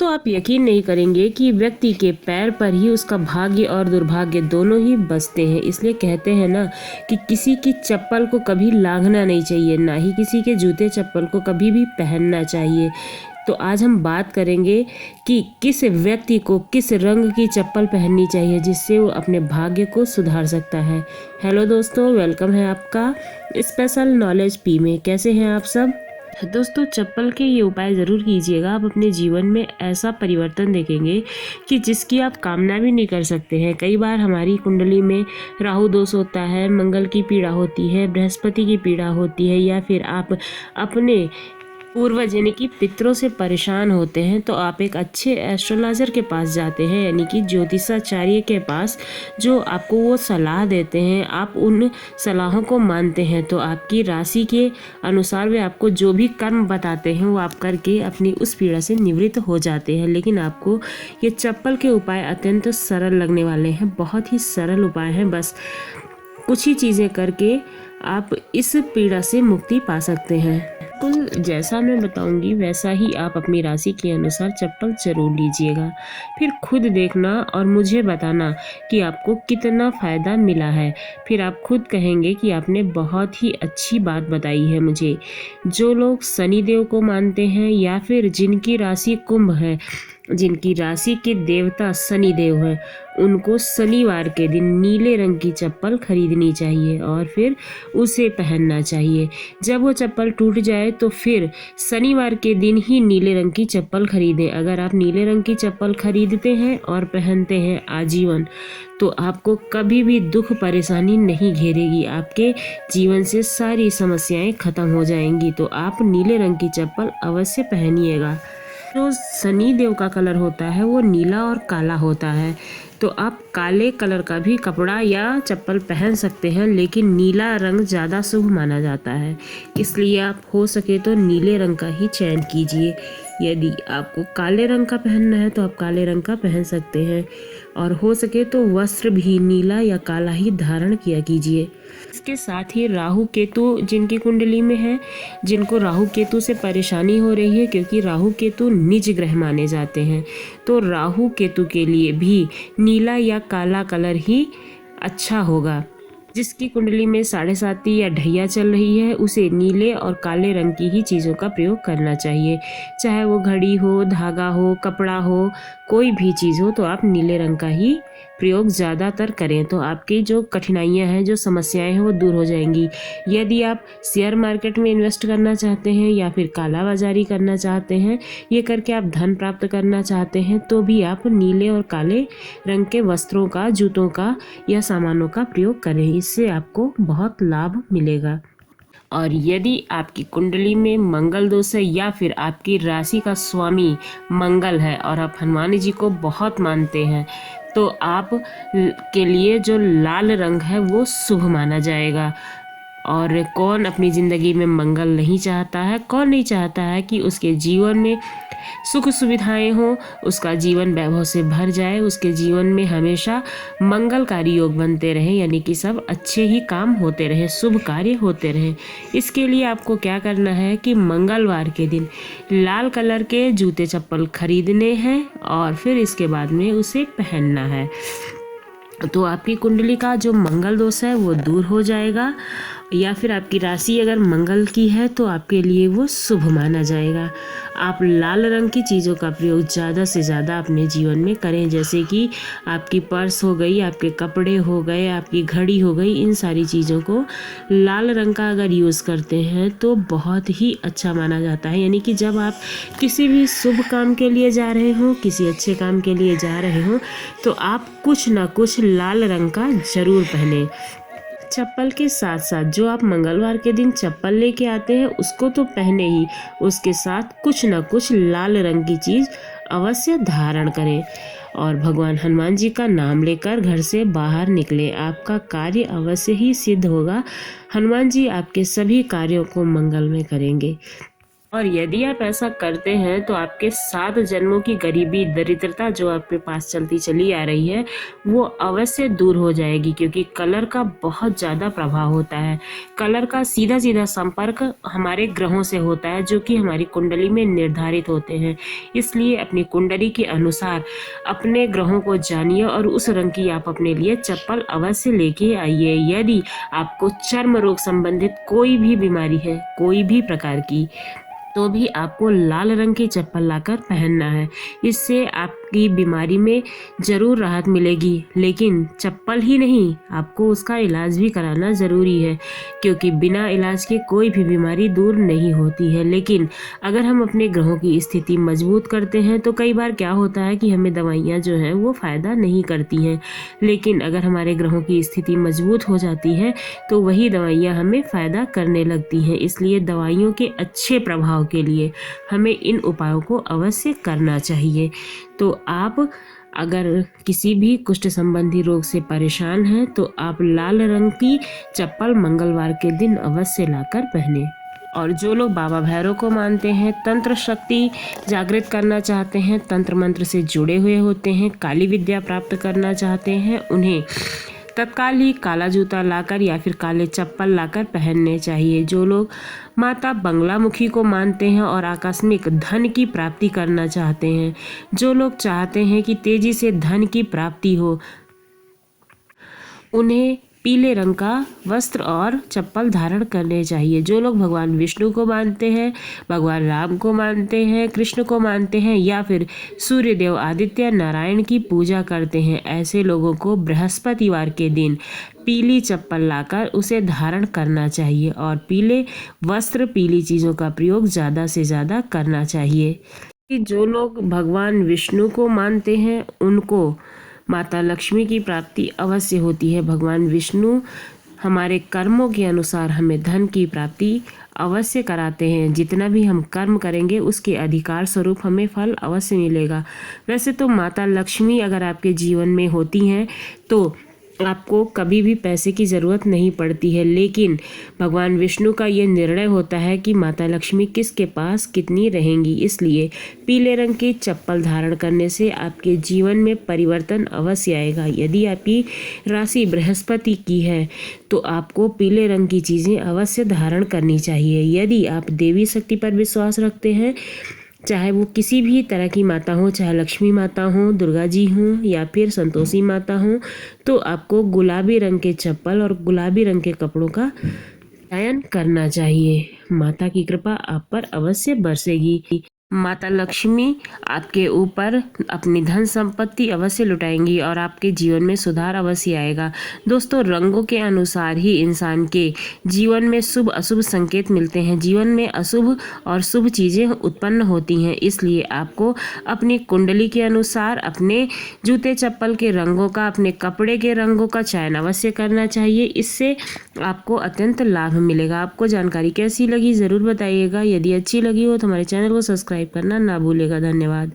दोस्तों, आप यकीन नहीं करेंगे कि व्यक्ति के पैर पर ही उसका भाग्य और दुर्भाग्य दोनों ही बसते हैं। इसलिए कहते हैं ना कि किसी की चप्पल को कभी लांघना नहीं चाहिए, ना ही किसी के जूते चप्पल को कभी भी पहनना चाहिए। तो आज हम बात करेंगे कि किस व्यक्ति को किस रंग की चप्पल पहननी चाहिए जिससे वो अपने भाग्य को सुधार सकता है। हेलो दोस्तों, वेलकम है आपका स्पेशल नॉलेज पी में। कैसे हैं आप सब? दोस्तों, चप्पल के ये उपाय ज़रूर कीजिएगा। आप अपने जीवन में ऐसा परिवर्तन देखेंगे कि जिसकी आप कामना भी नहीं कर सकते हैं। कई बार हमारी कुंडली में राहु दोष होता है, मंगल की पीड़ा होती है, बृहस्पति की पीड़ा होती है, या फिर आप अपने पूर्वज यानी कि पितरों से परेशान होते हैं, तो आप एक अच्छे एस्ट्रोलॉजर के पास जाते हैं, यानी कि ज्योतिषाचार्य के पास, जो आपको वो सलाह देते हैं। आप उन सलाहों को मानते हैं तो आपकी राशि के अनुसार वे आपको जो भी कर्म बताते हैं वो आप करके अपनी उस पीड़ा से निवृत्त हो जाते हैं। लेकिन आपको ये चप्पल के उपाय अत्यंत सरल लगने वाले हैं, बहुत ही सरल उपाय हैं। बस कुछ ही चीज़ें करके आप इस पीड़ा से मुक्ति पा सकते हैं। बिल्कुल जैसा मैं बताऊंगी वैसा ही आप अपनी राशि के अनुसार चप्पल जरूर लीजिएगा। फिर खुद देखना और मुझे बताना कि आपको कितना फ़ायदा मिला है। फिर आप खुद कहेंगे कि आपने बहुत ही अच्छी बात बताई है मुझे। जो लोग शनिदेव को मानते हैं या फिर जिनकी राशि कुंभ है, जिनकी राशि के देवता शनिदेव हैं, उनको शनिवार के दिन नीले रंग की चप्पल खरीदनी चाहिए और फिर उसे पहनना चाहिए। जब वो चप्पल टूट जाए तो फिर शनिवार के दिन ही नीले रंग की चप्पल खरीदें। अगर आप नीले रंग की चप्पल खरीदते हैं और पहनते हैं आजीवन, तो आपको कभी भी दुख परेशानी नहीं घेरेगी। आपके जीवन से सारी समस्याएं खत्म हो जाएंगी। तो आप नीले रंग की चप्पल अवश्य पहनिएगा। जो शनि देव का कलर होता है वो नीला और काला होता है, तो आप काले कलर का भी कपड़ा या चप्पल पहन सकते हैं, लेकिन नीला रंग ज़्यादा शुभ माना जाता है। इसलिए आप हो सके तो नीले रंग का ही चयन कीजिए। यदि आपको काले रंग का पहनना है तो आप काले रंग का पहन सकते हैं, और हो सके तो वस्त्र भी नीला या काला ही धारण किया कीजिए। इसके साथ ही राहु केतु जिनकी कुंडली में है, जिनको राहु केतु से परेशानी हो रही है, क्योंकि राहु केतु निज ग्रह माने जाते हैं, तो राहु केतु के लिए भी नीला या काला कलर ही अच्छा होगा। जिसकी कुंडली में 7.5 या ढैया चल रही है, उसे नीले और काले रंग की ही चीज़ों का प्रयोग करना चाहिए। चाहे वो घड़ी हो, धागा हो, कपड़ा हो, कोई भी चीज़ हो, तो आप नीले रंग का ही प्रयोग ज़्यादातर करें, तो आपकी जो कठिनाइयां हैं, जो समस्याएं हैं, वो दूर हो जाएंगी। यदि आप शेयर मार्केट में इन्वेस्ट करना चाहते हैं या फिर काला बाजारी करना चाहते हैं, ये करके आप धन प्राप्त करना चाहते हैं, तो भी आप नीले और काले रंग के वस्त्रों का, जूतों का या सामानों का प्रयोग करें। इससे आपको बहुत लाभ मिलेगा। और यदि आपकी कुंडली में मंगल दोष है या फिर आपकी राशि का स्वामी मंगल है और आप हनुमान जी को बहुत मानते हैं, तो आप के लिए जो लाल रंग है वो शुभ माना जाएगा। और कौन अपनी ज़िंदगी में मंगल नहीं चाहता है? कौन नहीं चाहता है कि उसके जीवन में सुख सुविधाएं हो, उसका जीवन वैभव से भर जाए, उसके जीवन में हमेशा मंगलकारी योग बनते रहे, यानी कि सब अच्छे ही काम होते रहे, शुभ कार्य होते रहे। इसके लिए आपको क्या करना है कि मंगलवार के दिन लाल कलर के जूते चप्पल खरीदने हैं और फिर इसके बाद में उसे पहनना है। तो आपकी कुंडली का जो मंगल दोष है वो दूर हो जाएगा, या फिर आपकी राशि अगर मंगल की है तो आपके लिए वो शुभ माना जाएगा। आप लाल रंग की चीज़ों का प्रयोग ज़्यादा से ज़्यादा अपने जीवन में करें, जैसे कि आपकी पर्स हो गई, आपके कपड़े हो गए, आपकी घड़ी हो गई। इन सारी चीज़ों को लाल रंग का अगर यूज़ करते हैं तो बहुत ही अच्छा माना जाता है। यानी कि जब आप किसी भी शुभ काम के लिए जा रहे हो, किसी अच्छे काम के लिए जा रहे हो, तो आप कुछ ना कुछ लाल रंग का ज़रूर पहने। चप्पल के साथ साथ जो आप मंगलवार के दिन चप्पल लेके आते हैं उसको तो पहने ही, उसके साथ कुछ ना कुछ लाल रंग की चीज़ अवश्य धारण करें। और भगवान हनुमान जी का नाम लेकर घर से बाहर निकले, आपका कार्य अवश्य ही सिद्ध होगा। हनुमान जी आपके सभी कार्यों को मंगल में करेंगे। और यदि आप ऐसा करते हैं तो आपके 7 जन्मों की गरीबी दरिद्रता जो आपके पास चलती चली आ रही है वो अवश्य दूर हो जाएगी, क्योंकि कलर का बहुत ज़्यादा प्रभाव होता है। कलर का सीधा सीधा संपर्क हमारे ग्रहों से होता है जो कि हमारी कुंडली में निर्धारित होते हैं। इसलिए अपनी कुंडली के अनुसार अपने ग्रहों को जानिए और उस रंग की आप अपने लिए चप्पल अवश्य लेके आइए। यदि आपको चर्म रोग संबंधित कोई भी बीमारी है, कोई भी प्रकार की, तो भी आपको लाल रंग की चप्पल लाकर पहनना है। इससे आपकी बीमारी में ज़रूर राहत मिलेगी, लेकिन चप्पल ही नहीं, आपको उसका इलाज भी कराना ज़रूरी है, क्योंकि बिना इलाज के कोई भी बीमारी दूर नहीं होती है। लेकिन अगर हम अपने ग्रहों की स्थिति मजबूत करते हैं तो कई बार क्या होता है कि हमें दवाइयाँ जो हैं वो फ़ायदा नहीं करती हैं, लेकिन अगर हमारे ग्रहों की स्थिति मजबूत हो जाती है तो वही दवाइयाँ हमें फ़ायदा करने लगती हैं। इसलिए दवाइयों के अच्छे प्रभाव के लिए हमें इन उपायों को अवश्य करना चाहिए। तो आप अगर किसी भी कुष्ठ संबंधी रोग से परेशान हैं तो आप लाल रंग की चप्पल मंगलवार के दिन अवश्य लाकर पहने। और जो लोग बाबा भैरव को मानते हैं, तंत्र शक्ति जागृत करना चाहते हैं, तंत्र मंत्र से जुड़े हुए होते हैं, काली विद्या प्राप्त करना चाहते हैं, उन्हें तत्काल ही काला जूता लाकर या फिर काले चप्पल लाकर पहनने चाहिए। जो लोग माता बंगलामुखी को मानते हैं और आकस्मिक धन की प्राप्ति करना चाहते हैं, जो लोग चाहते हैं कि तेजी से धन की प्राप्ति हो, उन्हें पीले रंग का वस्त्र और चप्पल धारण करने चाहिए। जो लोग भगवान विष्णु को मानते हैं, भगवान राम को मानते हैं, कृष्ण को मानते हैं या फिर सूर्यदेव आदित्य नारायण की पूजा करते हैं, ऐसे लोगों को बृहस्पतिवार के दिन पीली चप्पल लाकर उसे धारण करना चाहिए और पीले वस्त्र, पीली चीज़ों का प्रयोग ज़्यादा से ज़्यादा करना चाहिए। कि जो लोग भगवान विष्णु को मानते हैं उनको माता लक्ष्मी की प्राप्ति अवश्य होती है। भगवान विष्णु हमारे कर्मों के अनुसार हमें धन की प्राप्ति अवश्य कराते हैं। जितना भी हम कर्म करेंगे उसके अधिकार स्वरूप हमें फल अवश्य मिलेगा। वैसे तो माता लक्ष्मी अगर आपके जीवन में होती हैं तो आपको कभी भी पैसे की ज़रूरत नहीं पड़ती है, लेकिन भगवान विष्णु का ये निर्णय होता है कि माता लक्ष्मी किसके पास कितनी रहेंगी। इसलिए पीले रंग की चप्पल धारण करने से आपके जीवन में परिवर्तन अवश्य आएगा। यदि आपकी राशि बृहस्पति की है तो आपको पीले रंग की चीज़ें अवश्य धारण करनी चाहिए। यदि आप देवी शक्ति पर विश्वास रखते हैं, चाहे वो किसी भी तरह की माता हो, चाहे लक्ष्मी माता हो, दुर्गा जी हो या फिर संतोषी माता हो, तो आपको गुलाबी रंग के चप्पल और गुलाबी रंग के कपड़ों का चयन करना चाहिए। माता की कृपा आप पर अवश्य बरसेगी। माता लक्ष्मी आपके ऊपर अपनी धन संपत्ति अवश्य लुटाएंगी और आपके जीवन में सुधार अवश्य आएगा। दोस्तों, रंगों के अनुसार ही इंसान के जीवन में शुभ अशुभ संकेत मिलते हैं। जीवन में अशुभ और शुभ चीज़ें उत्पन्न होती हैं, इसलिए आपको अपनी कुंडली के अनुसार अपने जूते चप्पल के रंगों का, अपने कपड़े के रंगों का चयन अवश्य करना चाहिए। इससे आपको अत्यंत लाभ मिलेगा। आपको जानकारी कैसी लगी ज़रूर बताइएगा। यदि अच्छी लगी हो तो हमारे चैनल को सब्सक्राइब करना ना भूलेगा। धन्यवाद।